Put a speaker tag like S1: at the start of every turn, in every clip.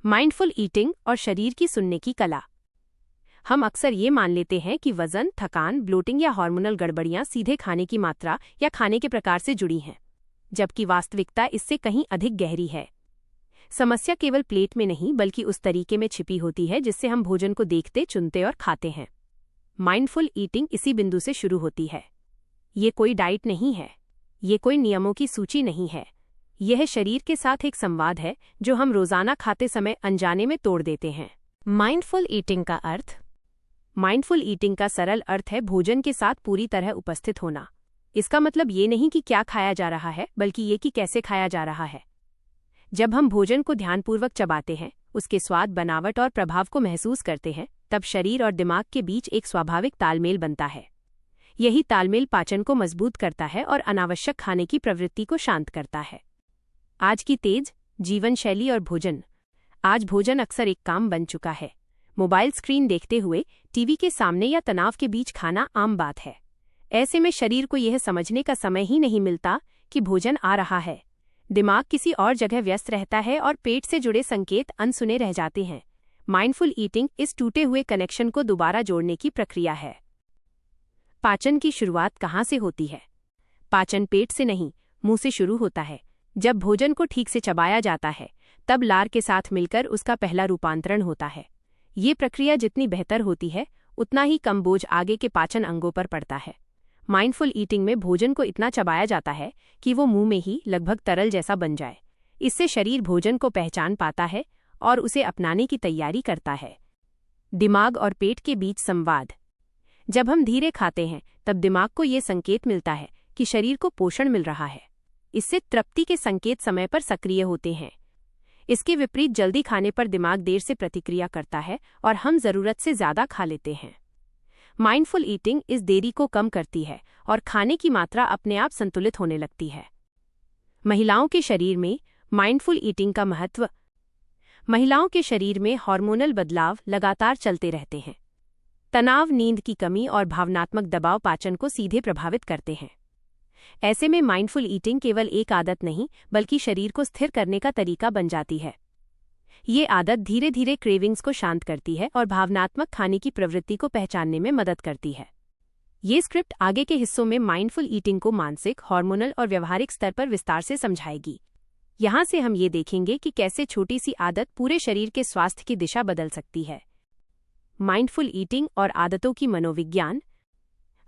S1: Mindful eating और शरीर की सुनने की कला। हम अक्सर ये मान लेते हैं कि वजन, थकान, ब्लोटिंग या हार्मोनल गड़बड़ियां सीधे खाने की मात्रा या खाने के प्रकार से जुड़ी हैं, जबकि वास्तविकता इससे कहीं अधिक गहरी है। समस्या केवल प्लेट में नहीं बल्कि उस तरीके में छिपी होती है जिससे हम भोजन को देखते, चुनते और खाते हैं। माइंडफुल ईटिंग इसी बिंदु से शुरू होती है। ये कोई डाइट नहीं है, ये कोई नियमों की सूची नहीं है। यह शरीर के साथ एक संवाद है जो हम रोजाना खाते समय अनजाने में तोड़ देते हैं। माइंडफुल ईटिंग का अर्थ। माइंडफुल ईटिंग का सरल अर्थ है भोजन के साथ पूरी तरह उपस्थित होना। इसका मतलब ये नहीं कि क्या खाया जा रहा है, बल्कि ये कि कैसे खाया जा रहा है। जब हम भोजन को ध्यानपूर्वक चबाते हैं, उसके स्वाद, बनावट और प्रभाव को महसूस करते हैं, तब शरीर और दिमाग के बीच एक स्वाभाविक तालमेल बनता है। यही तालमेल पाचन को मजबूत करता है और अनावश्यक खाने की प्रवृत्ति को शांत करता है। आज की तेज जीवन शैली और भोजन। आज भोजन अक्सर एक काम बन चुका है। मोबाइल स्क्रीन देखते हुए, टीवी के सामने या तनाव के बीच खाना आम बात है। ऐसे में शरीर को यह समझने का समय ही नहीं मिलता कि भोजन आ रहा है। दिमाग किसी और जगह व्यस्त रहता है और पेट से जुड़े संकेत अनसुने रह जाते हैं। माइंडफुल ईटिंग इस टूटे हुए कनेक्शन को दोबारा जोड़ने की प्रक्रिया है। पाचन की शुरुआत कहाँ से होती है? पाचन पेट से नहीं, मुंह से शुरू होता है। जब भोजन को ठीक से चबाया जाता है, तब लार के साथ मिलकर उसका पहला रूपांतरण होता है। ये प्रक्रिया जितनी बेहतर होती है, उतना ही कम बोझ आगे के पाचन अंगों पर पड़ता है। माइंडफुल ईटिंग में भोजन को इतना चबाया जाता है कि वो मुंह में ही लगभग तरल जैसा बन जाए। इससे शरीर भोजन को पहचान पाता है और उसे अपनाने की तैयारी करता है। दिमाग और पेट के बीच संवाद। जब हम धीरे खाते हैं, तब दिमाग को ये संकेत मिलता है कि शरीर को पोषण मिल रहा है। इससे तृप्ति के संकेत समय पर सक्रिय होते हैं। इसके विपरीत जल्दी खाने पर दिमाग देर से प्रतिक्रिया करता है और हम जरूरत से ज्यादा खा लेते हैं। माइंडफुल ईटिंग इस देरी को कम करती है और खाने की मात्रा अपने आप संतुलित होने लगती है। महिलाओं के शरीर में माइंडफुल ईटिंग का महत्व। महिलाओं के शरीर में हार्मोनल बदलाव लगातार चलते रहते हैं। तनाव, नींद की कमी और भावनात्मक दबाव पाचन को सीधे प्रभावित करते हैं। ऐसे में माइंडफुल ईटिंग केवल एक आदत नहीं, बल्कि शरीर को स्थिर करने का तरीका बन जाती है। ये आदत धीरे धीरे क्रेविंग्स को शांत करती है और भावनात्मक खाने की प्रवृत्ति को पहचानने में मदद करती है। ये स्क्रिप्ट आगे के हिस्सों में माइंडफुल ईटिंग को मानसिक, हार्मोनल और व्यवहारिक स्तर पर विस्तार से समझाएगी। यहाँ से हम ये देखेंगे कि कैसे छोटी सी आदत पूरे शरीर के स्वास्थ्य की दिशा बदल सकती है। माइंडफुल ईटिंग और आदतों की मनोविज्ञान।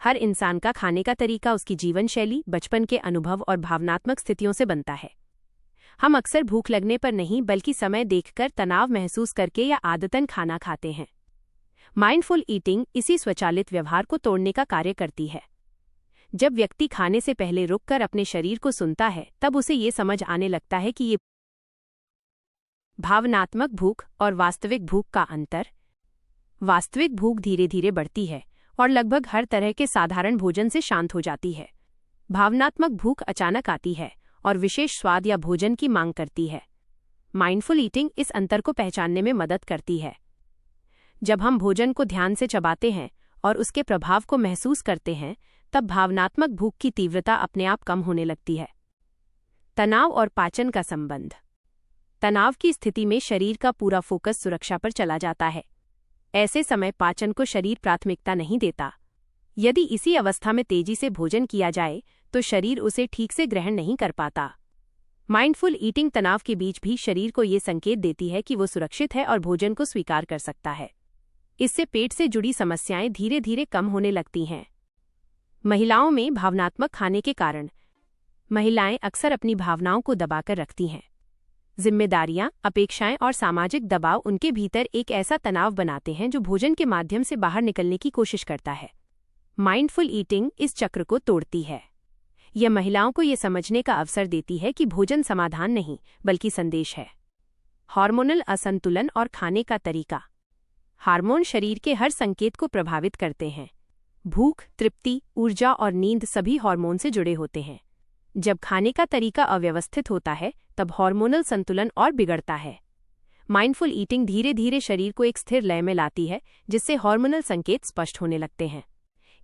S1: हर इंसान का खाने का तरीका उसकी जीवन शैली, बचपन के अनुभव और भावनात्मक स्थितियों से बनता है। हम अक्सर भूख लगने पर नहीं, बल्कि समय देखकर, तनाव महसूस करके या आदतन खाना खाते हैं। माइंडफुल ईटिंग इसी स्वचालित व्यवहार को तोड़ने का कार्य करती है। जब व्यक्ति खाने से पहले रुककर अपने शरीर को सुनता है, तब उसे ये समझ आने लगता है कि ये भावनात्मक भूख और वास्तविक भूख का अंतर। वास्तविक भूख धीरे धीरे बढ़ती है और लगभग हर तरह के साधारण भोजन से शांत हो जाती है। भावनात्मक भूख अचानक आती है और विशेष स्वाद या भोजन की मांग करती है। माइंडफुल ईटिंग इस अंतर को पहचानने में मदद करती है। जब हम भोजन को ध्यान से चबाते हैं और उसके प्रभाव को महसूस करते हैं, तब भावनात्मक भूख की तीव्रता अपने आप कम होने लगती है। तनाव और पाचन का संबंध। तनाव की स्थिति में शरीर का पूरा फोकस सुरक्षा पर चला जाता है। ऐसे समय पाचन को शरीर प्राथमिकता नहीं देता। यदि इसी अवस्था में तेजी से भोजन किया जाए, तो शरीर उसे ठीक से ग्रहण नहीं कर पाता। माइंडफुल ईटिंग तनाव के बीच भी शरीर को ये संकेत देती है कि वो सुरक्षित है और भोजन को स्वीकार कर सकता है। इससे पेट से जुड़ी समस्याएं धीरे धीरे कम होने लगती हैं। महिलाओं में भावनात्मक खाने के कारण। महिलाएं अक्सर अपनी भावनाओं को दबाकर रखती हैं। जिम्मेदारियां, अपेक्षाएं और सामाजिक दबाव उनके भीतर एक ऐसा तनाव बनाते हैं जो भोजन के माध्यम से बाहर निकलने की कोशिश करता है। माइंडफुल ईटिंग इस चक्र को तोड़ती है। यह महिलाओं को ये समझने का अवसर देती है कि भोजन समाधान नहीं, बल्कि संदेश है। हार्मोनल असंतुलन और खाने का तरीका। हार्मोन शरीर के हर संकेत को प्रभावित करते हैं। भूख, तृप्ति, ऊर्जा और नींद सभी हार्मोन से जुड़े होते हैं। जब खाने का तरीका अव्यवस्थित होता है, तब हार्मोनल संतुलन और बिगड़ता है। माइंडफुल ईटिंग धीरे धीरे शरीर को एक स्थिर लय में लाती है, जिससे हार्मोनल संकेत स्पष्ट होने लगते हैं।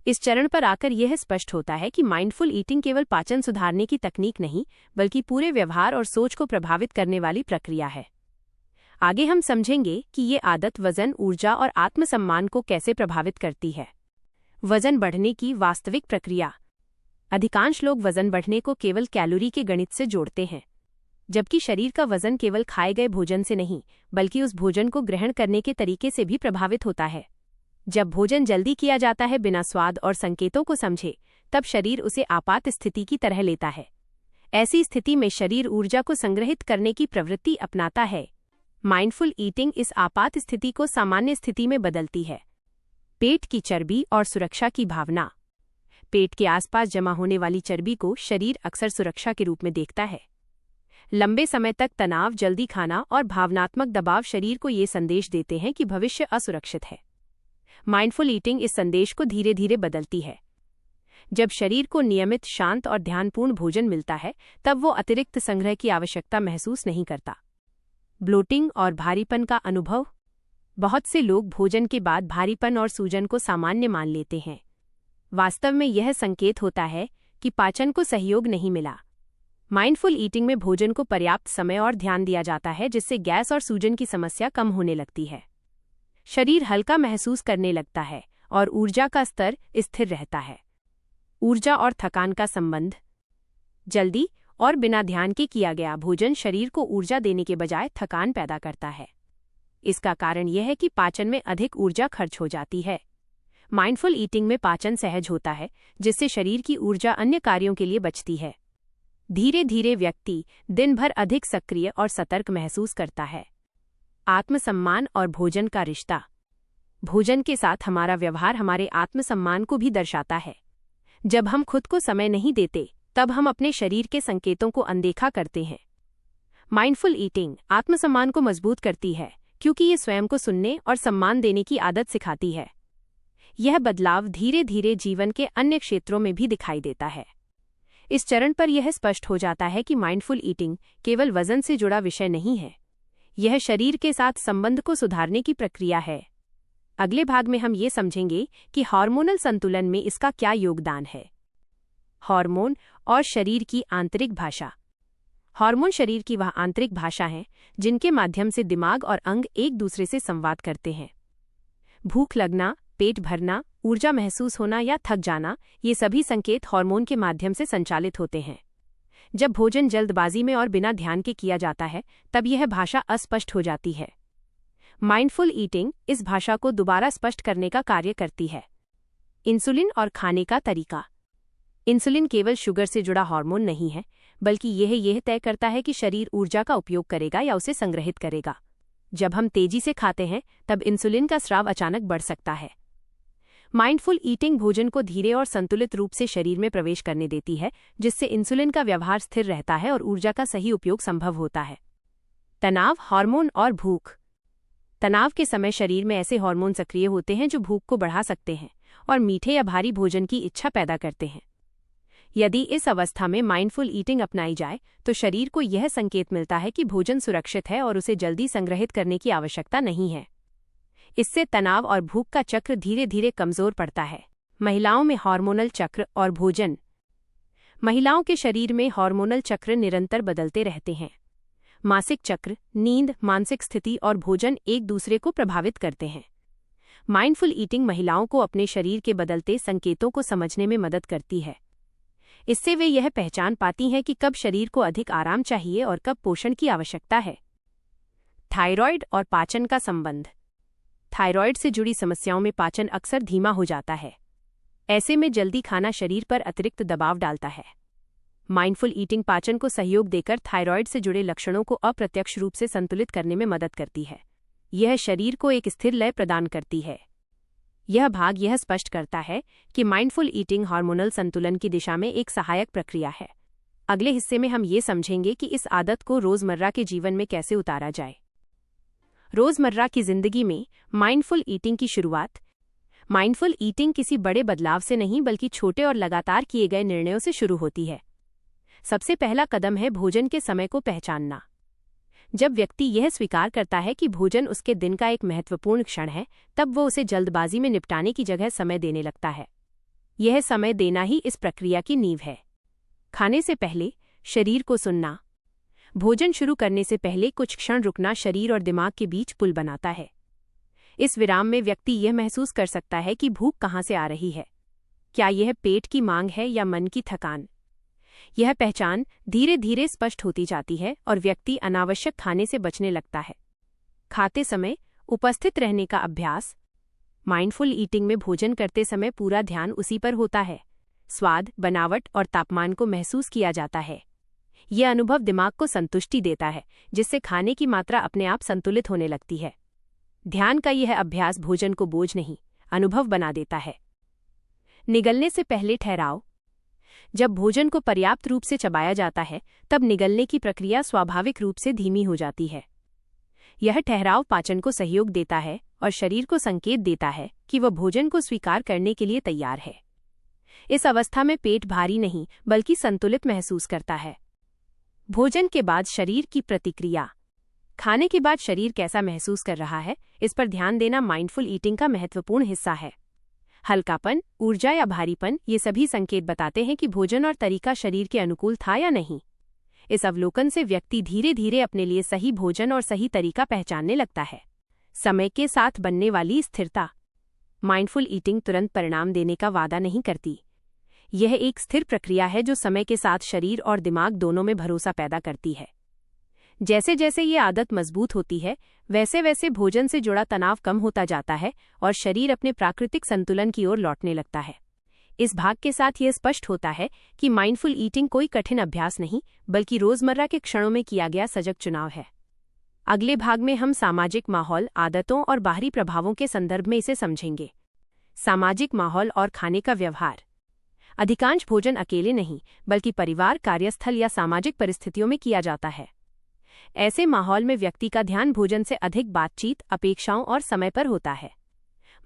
S1: इस चरण पर आकर यह स्पष्ट होता है कि माइंडफुल ईटिंग केवल पाचन सुधारने की तकनीक नहीं, बल्कि पूरे व्यवहार और सोच को प्रभावित करने वाली प्रक्रिया है। आगे हम समझेंगे कि ये आदत वजन, ऊर्जा और आत्मसम्मान को कैसे प्रभावित करती है। वजन बढ़ने की वास्तविक प्रक्रिया। अधिकांश लोग वजन बढ़ने को केवल कैलोरी के गणित से जोड़ते हैं, जबकि शरीर का वजन केवल खाए गए भोजन से नहीं, बल्कि उस भोजन को ग्रहण करने के तरीके से भी प्रभावित होता है। जब भोजन जल्दी किया जाता है बिना स्वाद और संकेतों को समझे, तब शरीर उसे आपात स्थिति की तरह लेता है। ऐसी स्थिति में शरीर ऊर्जा को संग्रहित करने की प्रवृत्ति अपनाता है। माइंडफुल ईटिंग इस आपात स्थिति को सामान्य स्थिति में बदलती है। पेट की चर्बी और सुरक्षा की भावना। पेट के आसपास जमा होने वाली चर्बी को शरीर अक्सर सुरक्षा के रूप में देखता है। लंबे समय तक तनाव, जल्दी खाना और भावनात्मक दबाव शरीर को ये संदेश देते हैं कि भविष्य असुरक्षित है। माइंडफुल ईटिंग इस संदेश को धीरे धीरे बदलती है। जब शरीर को नियमित, शांत और ध्यानपूर्ण भोजन मिलता है, तब वो अतिरिक्त संग्रह की आवश्यकता महसूस नहीं करता। ब्लोटिंग और भारीपन का अनुभव। बहुत से लोग भोजन के बाद भारीपन और सूजन को सामान्य मान लेते हैं। वास्तव में यह संकेत होता है कि पाचन को सहयोग नहीं मिला। माइंडफुल ईटिंग में भोजन को पर्याप्त समय और ध्यान दिया जाता है, जिससे गैस और सूजन की समस्या कम होने लगती है। शरीर हल्का महसूस करने लगता है और ऊर्जा का स्तर स्थिर रहता है। ऊर्जा और थकान का संबंध। जल्दी और बिना ध्यान के किया गया भोजन शरीर को ऊर्जा देने के बजाय थकान पैदा करता है। इसका कारण यह है कि पाचन में अधिक ऊर्जा खर्च हो जाती है। माइंडफुल ईटिंग में पाचन सहज होता है, जिससे शरीर की ऊर्जा अन्य कार्यों के लिए बचती है। धीरे धीरे व्यक्ति दिन भर अधिक सक्रिय और सतर्क महसूस करता है। आत्मसम्मान और भोजन का रिश्ता। भोजन के साथ हमारा व्यवहार हमारे आत्मसम्मान को भी दर्शाता है। जब हम खुद को समय नहीं देते, तब हम अपने शरीर के संकेतों को अनदेखा करते हैं। माइंडफुल ईटिंग आत्मसम्मान को मजबूत करती है, क्योंकि ये स्वयं को सुनने और सम्मान देने की आदत सिखाती है। यह बदलाव धीरे धीरे जीवन के अन्य क्षेत्रों में भी दिखाई देता है। इस चरण पर यह स्पष्ट हो जाता है कि माइंडफुल ईटिंग केवल वजन से जुड़ा विषय नहीं है, यह शरीर के साथ संबंध को सुधारने की प्रक्रिया है। अगले भाग में हम ये समझेंगे कि हार्मोनल संतुलन में इसका क्या योगदान है। हार्मोन और शरीर की आंतरिक भाषा। हार्मोन शरीर की वह आंतरिक भाषा है जिनके माध्यम से दिमाग और अंग एक दूसरे से संवाद करते हैं। भूख लगना, पेट भरना, ऊर्जा महसूस होना या थक जाना, ये सभी संकेत हार्मोन के माध्यम से संचालित होते हैं। जब भोजन जल्दबाजी में और बिना ध्यान के किया जाता है, तब यह भाषा अस्पष्ट हो जाती है। माइंडफुल ईटिंग इस भाषा को दोबारा स्पष्ट करने का कार्य करती है। इंसुलिन और खाने का तरीका। इंसुलिन केवल शुगर से जुड़ा हार्मोन नहीं है, बल्कि यह तय करता है कि शरीर ऊर्जा का उपयोग करेगा या उसे संग्रहित करेगा। जब हम तेजी से खाते हैं, तब इंसुलिन का स्राव अचानक बढ़ सकता है। माइंडफुल ईटिंग भोजन को धीरे और संतुलित रूप से शरीर में प्रवेश करने देती है, जिससे इंसुलिन का व्यवहार स्थिर रहता है और ऊर्जा का सही उपयोग संभव होता है। तनाव, हार्मोन और भूख। तनाव के समय शरीर में ऐसे हार्मोन सक्रिय होते हैं जो भूख को बढ़ा सकते हैं और मीठे या भारी भोजन की इच्छा पैदा करते हैं। यदि इस अवस्था में माइंडफुल ईटिंग अपनाई जाए, तो शरीर को यह संकेत मिलता है कि भोजन सुरक्षित है और उसे जल्दी संग्रहित करने की आवश्यकता नहीं है। इससे तनाव और भूख का चक्र धीरे धीरे कमजोर पड़ता है। महिलाओं में हार्मोनल चक्र और भोजन। महिलाओं के शरीर में हार्मोनल चक्र निरंतर बदलते रहते हैं। मासिक चक्र, नींद, मानसिक स्थिति और भोजन एक दूसरे को प्रभावित करते हैं। माइंडफुल ईटिंग महिलाओं को अपने शरीर के बदलते संकेतों को समझने में मदद करती है। इससे वे यह पहचान पाती हैं कि कब शरीर को अधिक आराम चाहिए और कब पोषण की आवश्यकता है। थायराइड और पाचन का संबंध। थायराइड से जुड़ी समस्याओं में पाचन अक्सर धीमा हो जाता है। ऐसे में जल्दी खाना शरीर पर अतिरिक्त दबाव डालता है। माइंडफुल ईटिंग पाचन को सहयोग देकर थायराइड से जुड़े लक्षणों को अप्रत्यक्ष रूप से संतुलित करने में मदद करती है। यह शरीर को एक स्थिर लय प्रदान करती है। यह भाग यह स्पष्ट करता है कि माइंडफुल ईटिंग हार्मोनल संतुलन की दिशा में एक सहायक प्रक्रिया है। अगले हिस्से में हम ये समझेंगे कि इस आदत को रोजमर्रा के जीवन में कैसे उतारा जाए। रोजमर्रा की जिंदगी में माइंडफुल ईटिंग की शुरुआत। माइंडफुल ईटिंग किसी बड़े बदलाव से नहीं, बल्कि छोटे और लगातार किए गए निर्णयों से शुरू होती है। सबसे पहला कदम है भोजन के समय को पहचानना। जब व्यक्ति यह स्वीकार करता है कि भोजन उसके दिन का एक महत्वपूर्ण क्षण है, तब वो उसे जल्दबाजी में निपटाने की जगह समय देने लगता है। यह समय देना ही इस प्रक्रिया की नींव है। खाने से पहले शरीर को सुनना। भोजन शुरू करने से पहले कुछ क्षण रुकना शरीर और दिमाग के बीच पुल बनाता है। इस विराम में व्यक्ति यह महसूस कर सकता है कि भूख कहाँ से आ रही है। क्या यह पेट की मांग है या मन की थकान? यह पहचान धीरे धीरे स्पष्ट होती जाती है और व्यक्ति अनावश्यक खाने से बचने लगता है। खाते समय उपस्थित रहने का अभ्यास। माइंडफुल ईटिंग में भोजन करते समय पूरा ध्यान उसी पर होता है। स्वाद, बनावट और तापमान को महसूस किया जाता है। यह अनुभव दिमाग को संतुष्टि देता है, जिससे खाने की मात्रा अपने आप संतुलित होने लगती है। ध्यान का यह अभ्यास भोजन को बोझ नहीं, अनुभव बना देता है। निगलने से पहले ठहराव। जब भोजन को पर्याप्त रूप से चबाया जाता है, तब निगलने की प्रक्रिया स्वाभाविक रूप से धीमी हो जाती है। यह ठहराव पाचन को सहयोग देता है और शरीर को संकेत देता है कि वह भोजन को स्वीकार करने के लिए तैयार है। इस अवस्था में पेट भारी नहीं बल्कि संतुलित महसूस करता है। भोजन के बाद शरीर की प्रतिक्रिया। खाने के बाद शरीर कैसा महसूस कर रहा है, इस पर ध्यान देना माइंडफुल ईटिंग का महत्वपूर्ण हिस्सा है। हल्कापन, ऊर्जा या भारीपन, ये सभी संकेत बताते हैं कि भोजन और तरीका शरीर के अनुकूल था या नहीं। इस अवलोकन से व्यक्ति धीरे धीरे अपने लिए सही भोजन और सही तरीका पहचानने लगता है। समय के साथ बनने वाली स्थिरता। माइंडफुल ईटिंग तुरंत परिणाम देने का वादा नहीं करती। यह एक स्थिर प्रक्रिया है जो समय के साथ शरीर और दिमाग दोनों में भरोसा पैदा करती है। जैसे जैसे ये आदत मजबूत होती है, वैसे वैसे भोजन से जुड़ा तनाव कम होता जाता है और शरीर अपने प्राकृतिक संतुलन की ओर लौटने लगता है। इस भाग के साथ यह स्पष्ट होता है कि माइंडफुल ईटिंग कोई कठिन अभ्यास नहीं, बल्कि रोजमर्रा के क्षणों में किया गया सजग चुनाव है। अगले भाग में हम सामाजिक माहौल, आदतों और बाहरी प्रभावों के संदर्भ में इसे समझेंगे। सामाजिक माहौल और खाने का व्यवहार। अधिकांश भोजन अकेले नहीं, बल्कि परिवार, कार्यस्थल या सामाजिक परिस्थितियों में किया जाता है। ऐसे माहौल में व्यक्ति का ध्यान भोजन से अधिक बातचीत, अपेक्षाओं और समय पर होता है।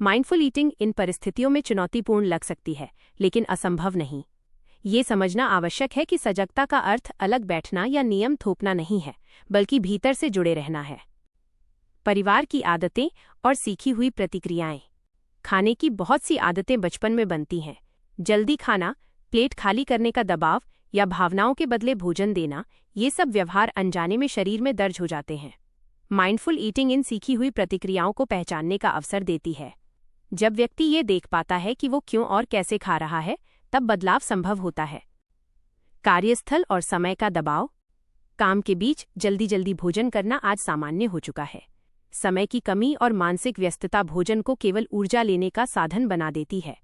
S1: माइंडफुल ईटिंग इन परिस्थितियों में चुनौतीपूर्ण लग सकती है, लेकिन असंभव नहीं। ये समझना आवश्यक है कि सजगता का अर्थ अलग बैठना या नियम थोपना नहीं है, बल्कि भीतर से जुड़े रहना है। परिवार की आदतें और सीखी हुई प्रतिक्रियाएं। खाने की बहुत सी आदतें बचपन में बनती हैं। जल्दी खाना, प्लेट खाली करने का दबाव या भावनाओं के बदले भोजन देना, ये सब व्यवहार अनजाने में शरीर में दर्ज हो जाते हैं। माइंडफुल ईटिंग इन सीखी हुई प्रतिक्रियाओं को पहचानने का अवसर देती है। जब व्यक्ति ये देख पाता है कि वो क्यों और कैसे खा रहा है, तब बदलाव संभव होता है। कार्यस्थल और समय का दबाव। काम के बीच जल्दी जल्दी भोजन करना आज सामान्य हो चुका है। समय की कमी और मानसिक व्यस्तता भोजन को केवल ऊर्जा लेने का साधन बना देती है।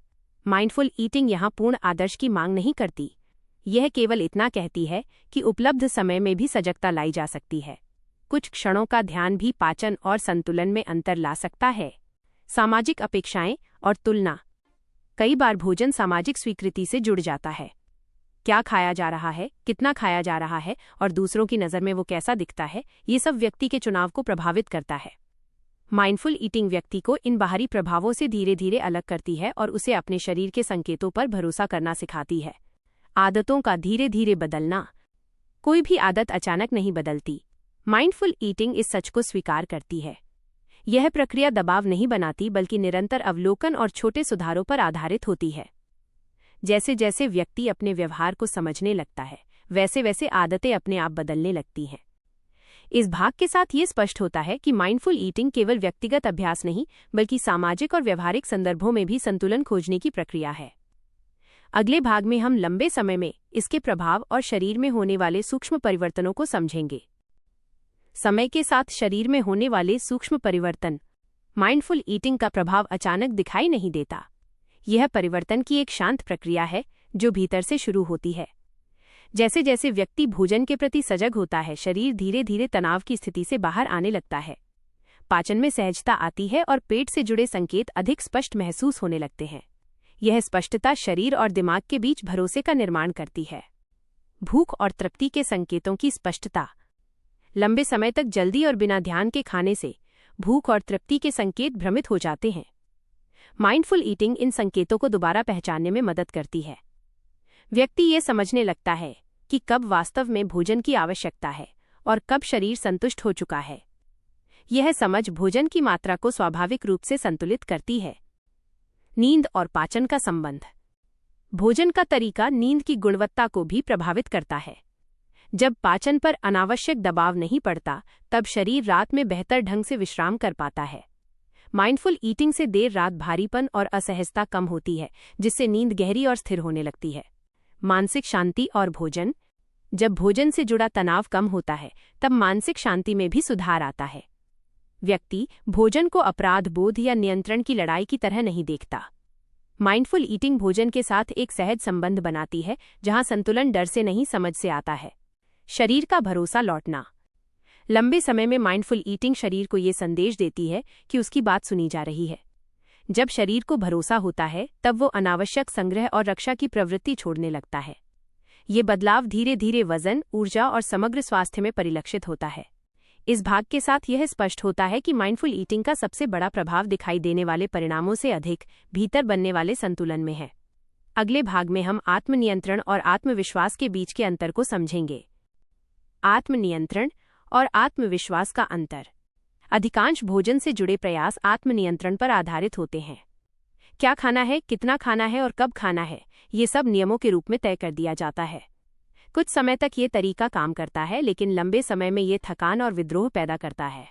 S1: माइंडफुल ईटिंग यहाँ पूर्ण आदर्श की मांग नहीं करती। यह केवल इतना कहती है कि उपलब्ध समय में भी सजगता लाई जा सकती है। कुछ क्षणों का ध्यान भी पाचन और संतुलन में अंतर ला सकता है। सामाजिक अपेक्षाएं और तुलना। कई बार भोजन सामाजिक स्वीकृति से जुड़ जाता है। क्या खाया जा रहा है, कितना खाया जा रहा है और दूसरों की नज़र में वो कैसा दिखता है, ये सब व्यक्ति के चुनाव को प्रभावित करता है। माइंडफुल ईटिंग व्यक्ति को इन बाहरी प्रभावों से धीरे धीरे अलग करती है और उसे अपने शरीर के संकेतों पर भरोसा करना सिखाती है। आदतों का धीरे धीरे बदलना। कोई भी आदत अचानक नहीं बदलती। माइंडफुल ईटिंग इस सच को स्वीकार करती है। यह प्रक्रिया दबाव नहीं बनाती, बल्कि निरंतर अवलोकन और छोटे सुधारों पर आधारित होती है। जैसे जैसे व्यक्ति अपने व्यवहार को समझने लगता है, वैसे वैसे आदतें अपने आप बदलने लगती हैं। इस भाग के साथ ये स्पष्ट होता है कि माइंडफुल ईटिंग केवल व्यक्तिगत अभ्यास नहीं, बल्कि सामाजिक और व्यवहारिक संदर्भों में भी संतुलन खोजने की प्रक्रिया है। अगले भाग में हम लंबे समय में इसके प्रभाव और शरीर में होने वाले सूक्ष्म परिवर्तनों को समझेंगे। समय के साथ शरीर में होने वाले सूक्ष्म परिवर्तन। माइंडफुल ईटिंग का प्रभाव अचानक दिखाई नहीं देता। यह परिवर्तन की एक शांत प्रक्रिया है जो भीतर से शुरू होती है। जैसे जैसे व्यक्ति भोजन के प्रति सजग होता है, शरीर धीरे धीरे तनाव की स्थिति से बाहर आने लगता है। पाचन में सहजता आती है और पेट से जुड़े संकेत अधिक स्पष्ट महसूस होने लगते हैं। यह स्पष्टता शरीर और दिमाग के बीच भरोसे का निर्माण करती है। भूख और तृप्ति के संकेतों की स्पष्टता। लंबे समय तक जल्दी और बिना ध्यान के खाने से भूख और तृप्ति के संकेत भ्रमित हो जाते हैं। माइंडफुल ईटिंग इन संकेतों को दोबारा पहचानने में मदद करती है। व्यक्ति ये समझने लगता है कि कब वास्तव में भोजन की आवश्यकता है और कब शरीर संतुष्ट हो चुका है। यह समझ भोजन की मात्रा को स्वाभाविक रूप से संतुलित करती है। नींद और पाचन का संबंध। भोजन का तरीका नींद की गुणवत्ता को भी प्रभावित करता है। जब पाचन पर अनावश्यक दबाव नहीं पड़ता, तब शरीर रात में बेहतर ढंग से विश्राम कर पाता है। माइंडफुल ईटिंग से देर रात भारीपन और असहजता कम होती है, जिससे नींद गहरी और स्थिर होने लगती है। मानसिक शांति और भोजन। जब भोजन से जुड़ा तनाव कम होता है, तब मानसिक शांति में भी सुधार आता है। व्यक्ति भोजन को अपराध बोध या नियंत्रण की लड़ाई की तरह नहीं देखता। माइंडफुल ईटिंग भोजन के साथ एक सहज संबंध बनाती है, जहां संतुलन डर से नहीं समझ से आता है। शरीर का भरोसा लौटना। लंबे समय में माइंडफुल ईटिंग शरीर को ये संदेश देती है कि उसकी बात सुनी जा रही है। जब शरीर को भरोसा होता है, तब वो अनावश्यक संग्रह और रक्षा की प्रवृत्ति छोड़ने लगता है। ये बदलाव धीरे धीरे वजन, ऊर्जा और समग्र स्वास्थ्य में परिलक्षित होता है। इस भाग के साथ यह स्पष्ट होता है कि माइंडफुल ईटिंग का सबसे बड़ा प्रभाव दिखाई देने वाले परिणामों से अधिक भीतर बनने वाले संतुलन में है। अगले भाग में हम आत्मनियंत्रण और आत्मविश्वास के बीच के अंतर को समझेंगे। आत्मनियंत्रण और आत्मविश्वास का अंतर। अधिकांश भोजन से जुड़े प्रयास आत्मनियंत्रण पर आधारित होते हैं। क्या खाना है, कितना खाना है और कब खाना है, ये सब नियमों के रूप में तय कर दिया जाता है। कुछ समय तक ये तरीका काम करता है, लेकिन लंबे समय में ये थकान और विद्रोह पैदा करता है।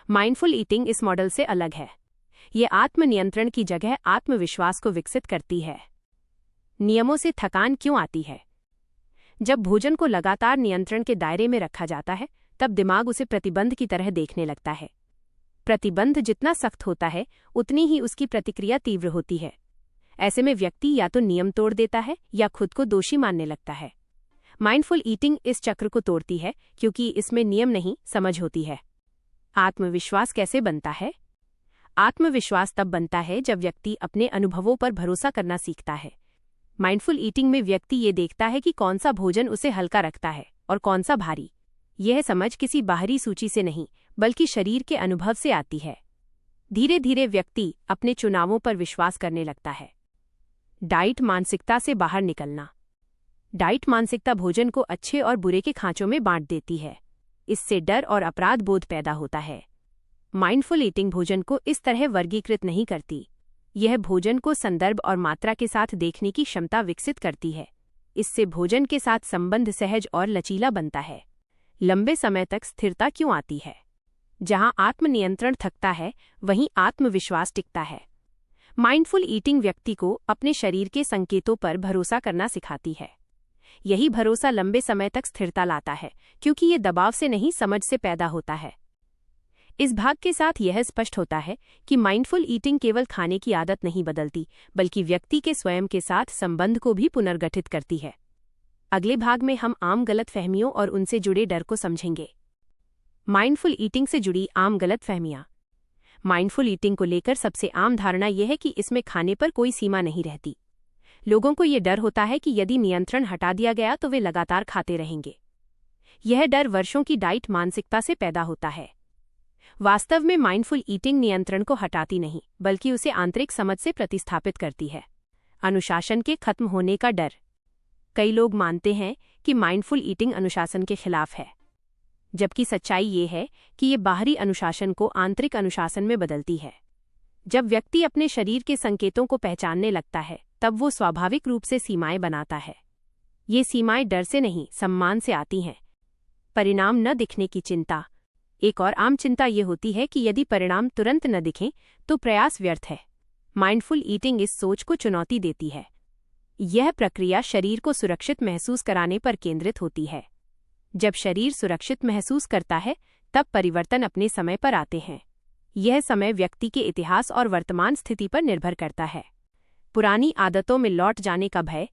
S1: माइंडफुल ईटिंग इस मॉडल से अलग है। ये आत्मनियंत्रण की जगह आत्मविश्वास को विकसित करती है। नियमों से थकान क्यों आती है? जब भोजन को लगातार नियंत्रण के दायरे में रखा जाता है, तब दिमाग उसे प्रतिबंध की तरह देखने लगता है। प्रतिबंध जितना सख्त होता है, उतनी ही उसकी प्रतिक्रिया तीव्र होती है। ऐसे में व्यक्ति या तो नियम तोड़ देता है या खुद को दोषी मानने लगता है। माइंडफुल ईटिंग इस चक्र को तोड़ती है, क्योंकि इसमें नियम नहीं, समझ होती है। आत्मविश्वास कैसे बनता है? आत्मविश्वास तब बनता है जब व्यक्ति अपने अनुभवों पर भरोसा करना सीखता है। माइंडफुल ईटिंग में व्यक्ति ये देखता है कि कौन सा भोजन उसे हल्का रखता है और कौन सा भारी। यह समझ किसी बाहरी सूची से नहीं, बल्कि शरीर के अनुभव से आती है। धीरे धीरे व्यक्ति अपने चुनावों पर विश्वास करने लगता है। डाइट मानसिकता से बाहर निकलना। डाइट मानसिकता भोजन को अच्छे और बुरे के खांचों में बांट देती है। इससे डर और अपराध बोध पैदा होता है। माइंडफुल ईटिंग भोजन को इस तरह वर्गीकृत नहीं करती। यह भोजन को संदर्भ और मात्रा के साथ देखने की क्षमता विकसित करती है। इससे भोजन के साथ संबंध सहज और लचीला बनता है। लंबे समय तक स्थिरता क्यों आती है? जहां आत्मनियंत्रण थकता है, वहीं आत्मविश्वास टिकता है। माइंडफुल ईटिंग व्यक्ति को अपने शरीर के संकेतों पर भरोसा करना सिखाती है। यही भरोसा लंबे समय तक स्थिरता लाता है, क्योंकि ये दबाव से नहीं, समझ से पैदा होता है। इस भाग के साथ यह स्पष्ट होता है कि माइंडफुल ईटिंग केवल खाने की आदत नहीं बदलती, बल्कि व्यक्ति के स्वयं के साथ संबंध को भी पुनर्गठित करती है। अगले भाग में हम आम गलतफहमियों और उनसे जुड़े डर को समझेंगे। माइंडफुल ईटिंग से जुड़ी आम गलतफहमियां। माइंडफुल ईटिंग को लेकर सबसे आम धारणा यह है कि इसमें खाने पर कोई सीमा नहीं रहती। लोगों को ये डर होता है कि यदि नियंत्रण हटा दिया गया तो वे लगातार खाते रहेंगे। यह डर वर्षों की डाइट मानसिकता से पैदा होता है। वास्तव में माइंडफुल ईटिंग नियंत्रण को हटाती नहीं, बल्कि उसे आंतरिक समझ से प्रतिस्थापित करती है। अनुशासन के खत्म होने का डर। कई लोग मानते हैं कि माइंडफुल ईटिंग अनुशासन के खिलाफ है, जबकि सच्चाई ये है कि ये बाहरी अनुशासन को आंतरिक अनुशासन में बदलती है। जब व्यक्ति अपने शरीर के संकेतों को पहचानने लगता है, तब वो स्वाभाविक रूप से सीमाएं बनाता है। ये सीमाएं डर से नहीं, सम्मान से आती हैं। परिणाम न दिखने की चिंता। एक और आम चिंता ये होती है कि यदि परिणाम तुरंत न दिखें तो प्रयास व्यर्थ है। माइंडफुल ईटिंग इस सोच को चुनौती देती है। यह प्रक्रिया शरीर को सुरक्षित महसूस कराने पर केंद्रित होती है। जब शरीर सुरक्षित महसूस करता है, तब परिवर्तन अपने समय पर आते हैं। यह समय व्यक्ति के इतिहास और वर्तमान स्थिति पर निर्भर करता है। पुरानी आदतों में लौट जाने का भय।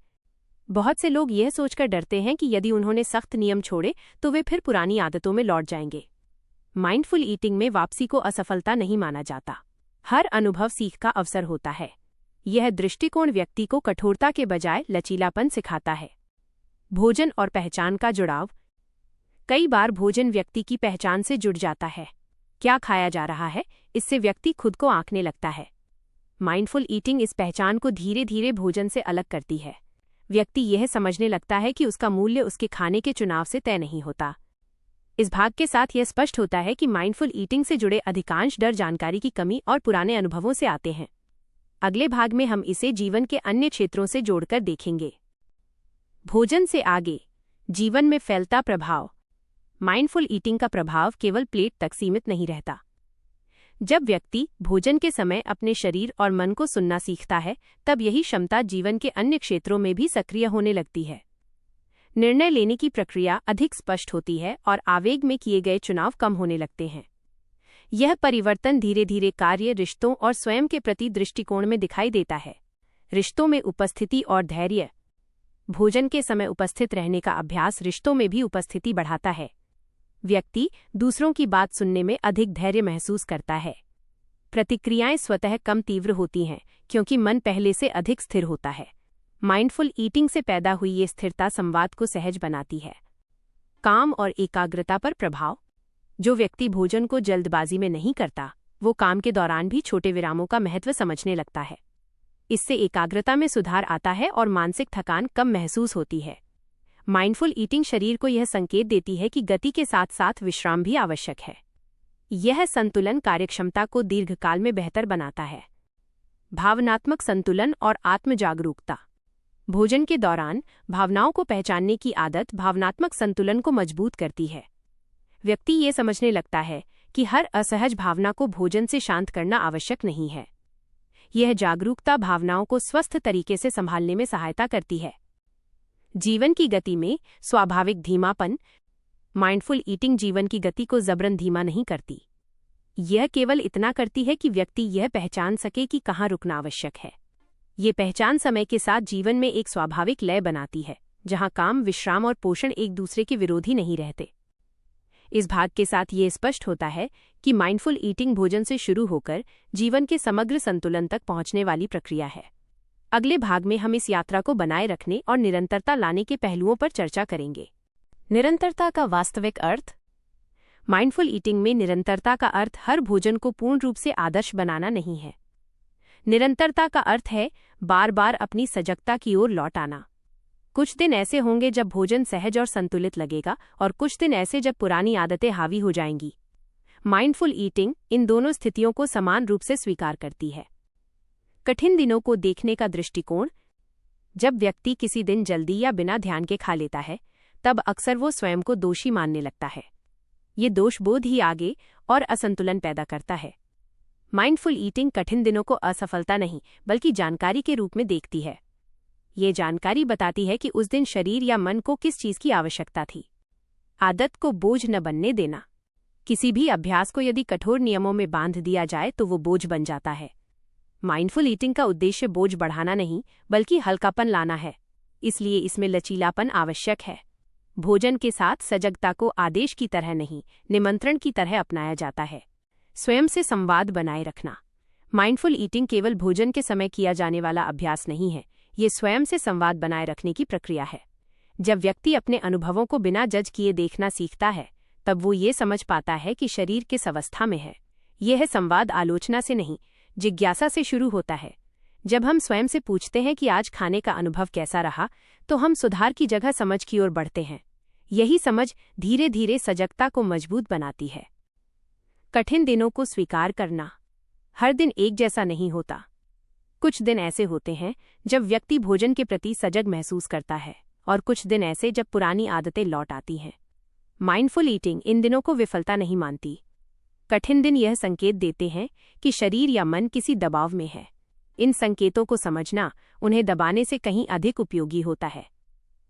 S1: बहुत से लोग यह सोचकर डरते हैं कि यदि उन्होंने सख्त नियम छोड़े तो वे फिर पुरानी आदतों में लौट जाएंगे। माइंडफुल ईटिंग में वापसी को असफलता नहीं माना जाता। हर अनुभव सीख का अवसर होता है। यह दृष्टिकोण व्यक्ति को कठोरता के बजाय लचीलापन सिखाता है। भोजन और पहचान का जुड़ाव। कई बार भोजन व्यक्ति की पहचान से जुड़ जाता है। क्या खाया जा रहा है, इससे व्यक्ति खुद को आंकने लगता है। माइंडफुल ईटिंग इस पहचान को धीरे धीरे भोजन से अलग करती है। व्यक्ति यह समझने लगता है कि उसका मूल्य उसके खाने के चुनाव से तय नहीं होता। इस भाग के साथ यह स्पष्ट होता है कि माइंडफुल ईटिंग से जुड़े अधिकांश डर जानकारी की कमी और पुराने अनुभवों से आते हैं। अगले भाग में हम इसे जीवन के अन्य क्षेत्रों से जोड़कर देखेंगे। भोजन से आगे। जीवन में फैलता प्रभाव। माइंडफुल ईटिंग का प्रभाव केवल प्लेट तक सीमित नहीं रहता। जब व्यक्ति भोजन के समय अपने शरीर और मन को सुनना सीखता है, तब यही क्षमता जीवन के अन्य क्षेत्रों में भी सक्रिय होने लगती है। निर्णय लेने की प्रक्रिया अधिक स्पष्ट होती है और आवेग में किए गए चुनाव कम होने लगते हैं। यह परिवर्तन धीरे धीरे कार्य, रिश्तों और स्वयं के प्रति दृष्टिकोण में दिखाई देता है। रिश्तों में उपस्थिति और धैर्य। भोजन के समय उपस्थित रहने का अभ्यास रिश्तों में भी उपस्थिति बढ़ाता है। व्यक्ति दूसरों की बात सुनने में अधिक धैर्य महसूस करता है। प्रतिक्रियाएं स्वतः कम तीव्र होती हैं क्योंकि मन पहले से अधिक स्थिर होता है। माइंडफुल ईटिंग से पैदा हुई ये स्थिरता संवाद को सहज बनाती है। काम और एकाग्रता पर प्रभाव। जो व्यक्ति भोजन को जल्दबाजी में नहीं करता, वो काम के दौरान भी छोटे विरामों का महत्व समझने लगता है। इससे एकाग्रता में सुधार आता है और मानसिक थकान कम महसूस होती है। माइंडफुल ईटिंग शरीर को यह संकेत देती है कि गति के साथ साथ विश्राम भी आवश्यक है। यह संतुलन कार्यक्षमता को दीर्घकाल में बेहतर बनाता है। भावनात्मक संतुलन और आत्म जागरूकता। भोजन के दौरान भावनाओं को पहचानने की आदत भावनात्मक संतुलन को मजबूत करती है। व्यक्ति ये समझने लगता है कि हर असहज भावना को भोजन से शांत करना आवश्यक नहीं है। यह जागरूकता भावनाओं को स्वस्थ तरीके से संभालने में सहायता करती है। जीवन की गति में स्वाभाविक धीमापन। माइंडफुल ईटिंग जीवन की गति को जबरन धीमा नहीं करती। यह केवल इतना करती है कि व्यक्ति यह पहचान सके कि कहाँ रुकना आवश्यक है। ये पहचान समय के साथ जीवन में एक स्वाभाविक लय बनाती है, जहाँ काम, विश्राम और पोषण एक दूसरे के विरोधी नहीं रहते। इस भाग के साथ ये स्पष्ट होता है कि माइंडफुल ईटिंग भोजन से शुरू होकर जीवन के समग्र संतुलन तक पहुंचने वाली प्रक्रिया है। अगले भाग में हम इस यात्रा को बनाए रखने और निरंतरता लाने के पहलुओं पर चर्चा करेंगे। निरंतरता का वास्तविक अर्थ। माइंडफुल ईटिंग में निरंतरता का अर्थ हर भोजन को पूर्ण रूप से आदर्श बनाना नहीं है। निरंतरता का अर्थ है बार बार अपनी सजगता की ओर लौट आना। कुछ दिन ऐसे होंगे जब भोजन सहज और संतुलित लगेगा, और कुछ दिन ऐसे जब पुरानी आदतें हावी हो जाएंगी। माइंडफुल ईटिंग इन दोनों स्थितियों को समान रूप से स्वीकार करती है। कठिन दिनों को देखने का दृष्टिकोण। जब व्यक्ति किसी दिन जल्दी या बिना ध्यान के खा लेता है, तब अक्सर वो स्वयं को दोषी मानने लगता है। ये दोषबोध ही आगे और असंतुलन पैदा करता है। माइंडफुल ईटिंग कठिन दिनों को असफलता नहीं, बल्कि जानकारी के रूप में देखती है। ये जानकारी बताती है कि उस दिन शरीर या मन को किस चीज की आवश्यकता थी। आदत को बोझ न बनने देना। किसी भी अभ्यास को यदि कठोर नियमों में बांध दिया जाए तो वो बोझ बन जाता है। माइंडफुल ईटिंग का उद्देश्य बोझ बढ़ाना नहीं, बल्कि हल्कापन लाना है। इसलिए इसमें लचीलापन आवश्यक है। भोजन के साथ सजगता को आदेश की तरह नहीं, निमंत्रण की तरह अपनाया जाता है। स्वयं से संवाद बनाए रखना। माइंडफुल ईटिंग केवल भोजन के समय किया जाने वाला अभ्यास नहीं है, ये स्वयं से संवाद बनाए रखने की प्रक्रिया है। जब व्यक्ति अपने अनुभवों को बिना जज किए देखना सीखता है, तब वो ये समझ पाता है कि शरीर किस अवस्था में है। यह संवाद आलोचना से नहीं, जिज्ञासा से शुरू होता है। जब हम स्वयं से पूछते हैं कि आज खाने का अनुभव कैसा रहा, तो हम सुधार की जगह समझ की ओर बढ़ते हैं। यही समझ धीरे धीरे सजगता को मजबूत बनाती है। कठिन दिनों को स्वीकार करना। हर दिन एक जैसा नहीं होता। कुछ दिन ऐसे होते हैं जब व्यक्ति भोजन के प्रति सजग महसूस करता है, और कुछ दिन ऐसे जब पुरानी आदतें लौट आती हैं। माइंडफुल ईटिंग इन दिनों को विफलता नहीं मानती। कठिन दिन यह संकेत देते हैं कि शरीर या मन किसी दबाव में है। इन संकेतों को समझना उन्हें दबाने से कहीं अधिक उपयोगी होता है।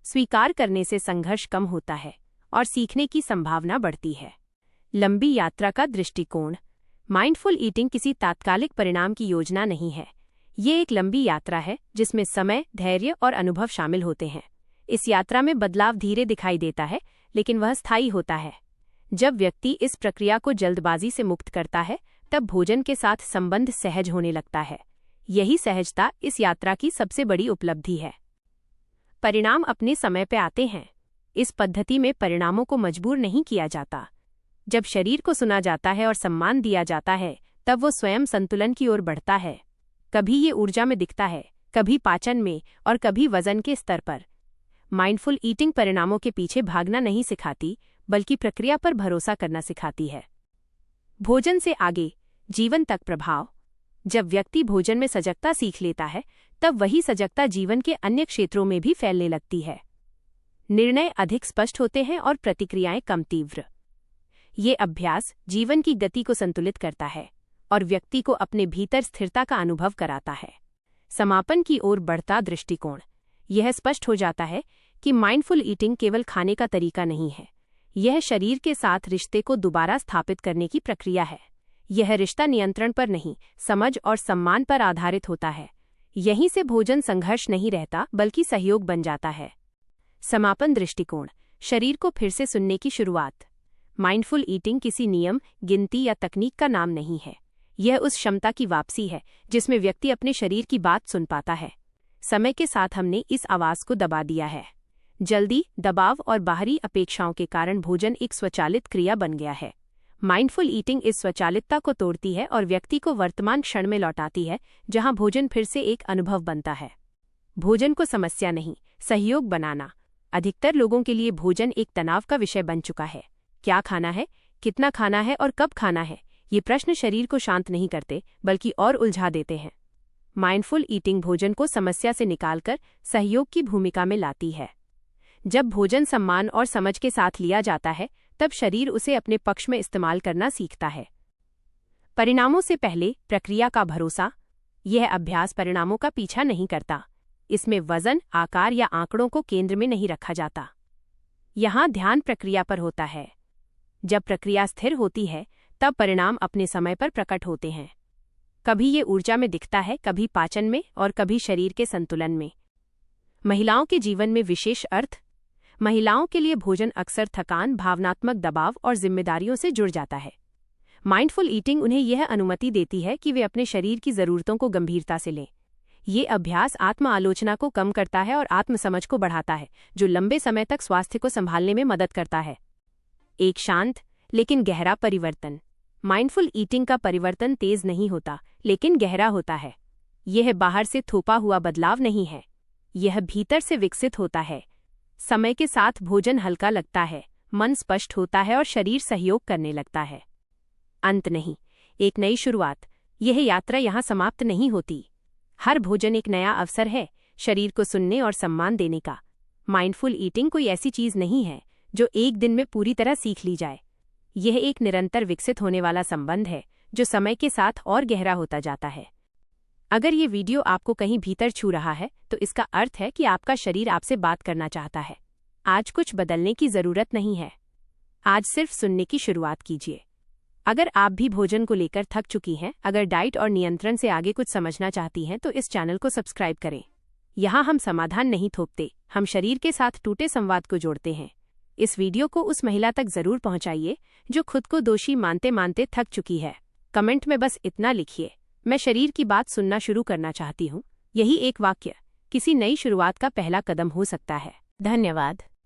S1: स्वीकार करने से संघर्ष कम होता है और सीखने की संभावना बढ़ती है। लंबी यात्रा का दृष्टिकोण। माइंडफुल ईटिंग किसी तात्कालिक परिणाम की योजना नहीं है। ये एक लंबी यात्रा है जिसमें समय, धैर्य और अनुभव शामिल होते हैं। इस यात्रा में बदलाव धीरे दिखाई देता है, लेकिन वह स्थायी होता है। जब व्यक्ति इस प्रक्रिया को जल्दबाजी से मुक्त करता है, तब भोजन के साथ संबंध सहज होने लगता है। यही सहजता इस यात्रा की सबसे बड़ी उपलब्धि है। परिणाम अपने समय पे आते हैं। इस पद्धति में परिणामों को मजबूर नहीं किया जाता। जब शरीर को सुना जाता है और सम्मान दिया जाता है, तब वो स्वयं संतुलन की ओर बढ़ता है। कभी ये ऊर्जा में दिखता है, कभी पाचन में, और कभी वजन के स्तर पर। माइंडफुल ईटिंग परिणामों के पीछे भागना नहीं सिखाती, बल्कि प्रक्रिया पर भरोसा करना सिखाती है। भोजन से आगे जीवन तक प्रभाव। जब व्यक्ति भोजन में सजगता सीख लेता है, तब वही सजगता जीवन के अन्य क्षेत्रों में भी फैलने लगती है। निर्णय अधिक स्पष्ट होते हैं और प्रतिक्रियाएं कम तीव्र। ये अभ्यास जीवन की गति को संतुलित करता है और व्यक्ति को अपने भीतर स्थिरता का अनुभव कराता है। समापन की ओर बढ़ता दृष्टिकोण। यह स्पष्ट हो जाता है कि माइंडफुल ईटिंग केवल खाने का तरीका नहीं है, यह शरीर के साथ रिश्ते को दोबारा स्थापित करने की प्रक्रिया है। यह रिश्ता नियंत्रण पर नहीं, समझ और सम्मान पर आधारित होता है। यहीं से भोजन संघर्ष नहीं रहता बल्कि सहयोग बन जाता है। समापन दृष्टिकोण। शरीर को फिर से सुनने की शुरुआत। माइंडफुल ईटिंग किसी नियम, गिनती या तकनीक का नाम नहीं है। यह उस क्षमता की वापसी है जिसमें व्यक्ति अपने शरीर की बात सुन पाता है। समय के साथ हमने इस आवाज को दबा दिया है। जल्दी, दबाव और बाहरी अपेक्षाओं के कारण भोजन एक स्वचालित क्रिया बन गया है। माइंडफुल ईटिंग इस स्वचालितता को तोड़ती है और व्यक्ति को वर्तमान क्षण में लौटाती है, जहां भोजन फिर से एक अनुभव बनता है। भोजन को समस्या नहीं, सहयोग बनाना। अधिकतर लोगों के लिए भोजन एक तनाव का विषय बन चुका है। क्या खाना है, कितना खाना है और कब खाना है, ये प्रश्न शरीर को शांत नहीं करते बल्कि और उलझा देते हैं। माइंडफुल ईटिंग भोजन को समस्या से निकालकर सहयोग की भूमिका में लाती है। जब भोजन सम्मान और समझ के साथ लिया जाता है, तब शरीर उसे अपने पक्ष में इस्तेमाल करना सीखता है। परिणामों से पहले प्रक्रिया का भरोसा। यह अभ्यास परिणामों का पीछा नहीं करता। इसमें वजन, आकार या आंकड़ों को केंद्र में नहीं रखा जाता। यहाँ ध्यान प्रक्रिया पर होता है। जब प्रक्रिया स्थिर होती है, तब परिणाम अपने समय पर प्रकट होते हैं। कभी ये ऊर्जा में दिखता है, कभी पाचन में और कभी शरीर के संतुलन में। महिलाओं के जीवन में विशेष अर्थ। महिलाओं के लिए भोजन अक्सर थकान, भावनात्मक दबाव और जिम्मेदारियों से जुड़ जाता है। माइंडफुल ईटिंग उन्हें यह अनुमति देती है कि वे अपने शरीर की जरूरतों को गंभीरता से लें। ये अभ्यास आत्म आलोचना को कम करता है और आत्मसमझ को बढ़ाता है, जो लंबे समय तक स्वास्थ्य को संभालने में मदद करता है। एक शांत लेकिन गहरा परिवर्तन। माइंडफुल ईटिंग का परिवर्तन तेज नहीं होता, लेकिन गहरा होता है। यह बाहर से थोपा हुआ बदलाव नहीं है, यह भीतर से विकसित होता है। समय के साथ भोजन हल्का लगता है, मन स्पष्ट होता है और शरीर सहयोग करने लगता है। अंत नहीं, एक नई शुरुआत। यह यात्रा यहाँ समाप्त नहीं होती। हर भोजन एक नया अवसर है शरीर को सुनने और सम्मान देने का। माइंडफुल ईटिंग कोई ऐसी चीज नहीं है जो एक दिन में पूरी तरह सीख ली जाए। यह एक निरंतर विकसित होने वाला संबंध है जो समय के साथ और गहरा होता जाता है। अगर ये वीडियो आपको कहीं भीतर छू रहा है, तो इसका अर्थ है कि आपका शरीर आपसे बात करना चाहता है। आज कुछ बदलने की जरूरत नहीं है, आज सिर्फ सुनने की शुरुआत कीजिए। अगर आप भी भोजन को लेकर थक चुकी हैं, अगर डाइट और नियंत्रण से आगे कुछ समझना चाहती हैं, तो इस चैनल को सब्सक्राइब करें। यहाँ हम समाधान नहीं थोपते, हम शरीर के साथ टूटे संवाद को जोड़ते हैं। इस वीडियो को उस महिला तक जरूर पहुंचाइए जो खुद को दोषी मानते मानते थक चुकी है। कमेंट में बस इतना लिखिए, मैं शरीर की बात सुनना शुरू करना चाहती हूँ। यही एक वाक्य किसी नई शुरुआत का पहला कदम हो सकता है। धन्यवाद।